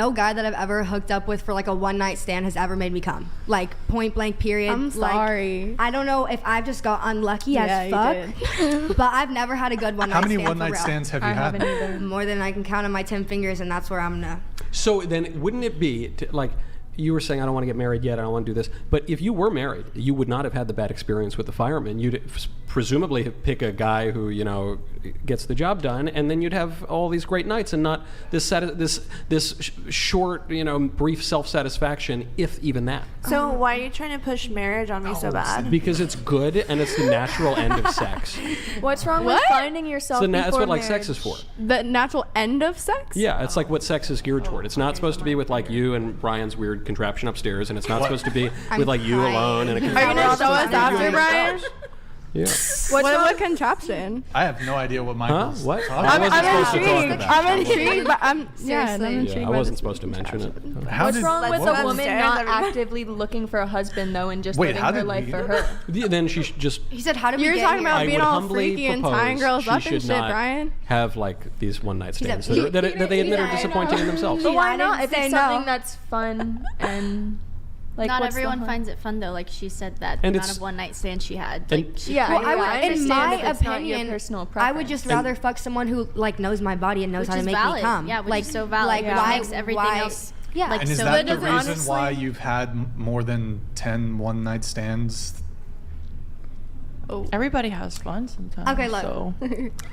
No guy that I've ever hooked up with for like a one night stand has ever made me come. Like point blank period. I'm sorry. Like, I don't know if I've just got unlucky as fuck, but I've never had a good one night stand. How many one night stands have you had? haven't either. More than I can count on my 10 fingers, and that's where I'm gonna. So then, wouldn't it be like you were saying, I don't want to get married yet, I don't want to do this, but if you were married, you would not have had the bad experience with the fireman. You'd presumably pick a guy who, you know, gets the job done, and then you'd have all these great nights and not this short, you know, brief self-satisfaction, if even that. So why are you trying to push marriage on me so bad? Because it's good and it's the natural end of sex. What's wrong with finding yourself before That's what like marriage? sex is for. The natural end of sex? Yeah, it's like what sex is geared toward. It's not supposed to be with like you and Brian's weird contraption upstairs, and it's not supposed to be with like you alone and a Are you gonna show us after, Brian? Yeah. What contraption? I have no idea what Michael's What? talking about. I'm intrigued, but I'm intrigued. I wasn't supposed to mention it. What's wrong with a woman upstairs, not everybody. actively looking for a husband though, and just Wait, living how her did life we for get her? Then she should just. He said, "How did we You're get talking here?" about I being would all humbly freaky and propose tying girls she up and should shit, not Brian. have like these one night stands said, that they admit are disappointing in themselves. But why I not? didn't If say it's no. something that's fun and like Not what's the everyone harm? finds it fun though. Like she said that And the amount it's- of one night stands she had. and- Like she Yeah, Well, I in understand my if it's not your opinion, personal I would just preference. rather fuck someone who like knows my body and knows which how to is make valid. me come. Yeah, which like, is so valid. Like which why makes everything why, else. Yeah. Like, And is so that the good. reason honestly- why you've had more than 10 one night stands? Everybody has fun sometimes. Okay, look. So.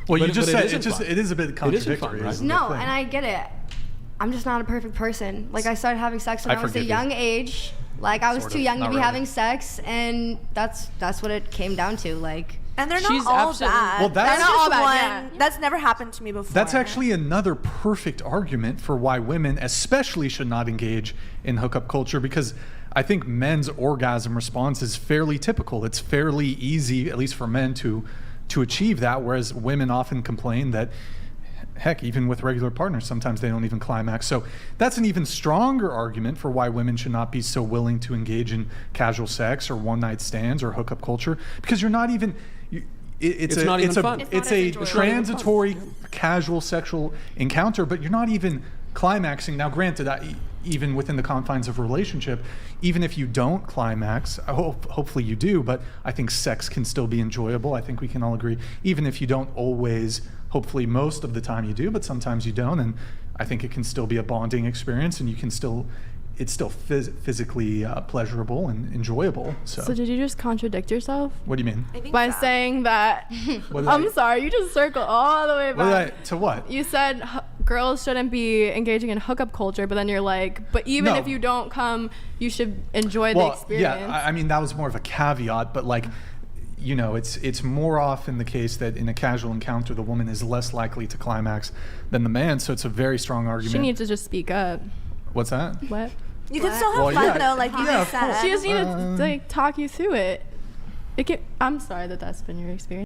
Well, you But just it said isn't fun. it is a bit contradictory. fun, right? isn't No, the thing? and I get it. I'm just not a perfect person. Like I started having sex when I I was a forgive you. young age. Like I was Sort too of, young to not be really. having sex, and that's what it came down to. Like And they're She's not all absolutely- bad. Well, that's- That's They're not all just bad, one. That's never happened to me before. That's actually another perfect argument for why women especially should not engage in hookup culture, because I think men's orgasm response is fairly typical. It's fairly easy, at least for men, to achieve that, whereas women often complain that, heck, even with regular partners, sometimes they don't even climax. So that's an even stronger argument for why women should not be so willing to engage in casual sex or one-night stands or hookup culture, because you're not even... It's not even fun. It's a transitory, casual sexual encounter, but you're not even climaxing. Now, granted, even within the confines of a relationship, even if you don't climax, hopefully you do, but I think sex can still be enjoyable. I think we can all agree. Even if you don't always, hopefully most of the time you do, but sometimes you don't, and I think it can still be a bonding experience, and you can still... It's still physically pleasurable and enjoyable. So did you just contradict yourself What do you mean? I think by so. saying that? What did I'm I- sorry, you just circled all the way What did back. to what? You said girls shouldn't be engaging in hookup culture, but then you're like, but even No. if you don't come, you should enjoy the experience. Yeah, I mean, that was more of a caveat, but like, you know, it's more often the case that in a casual encounter, the woman is less likely to climax than the man, so it's a very strong argument. She needs to just speak up. What's that? What? You can still have Well, fun yeah. though, like you Yeah, just of course. said. She just needs to like talk you through it. I'm sorry that's been your experience.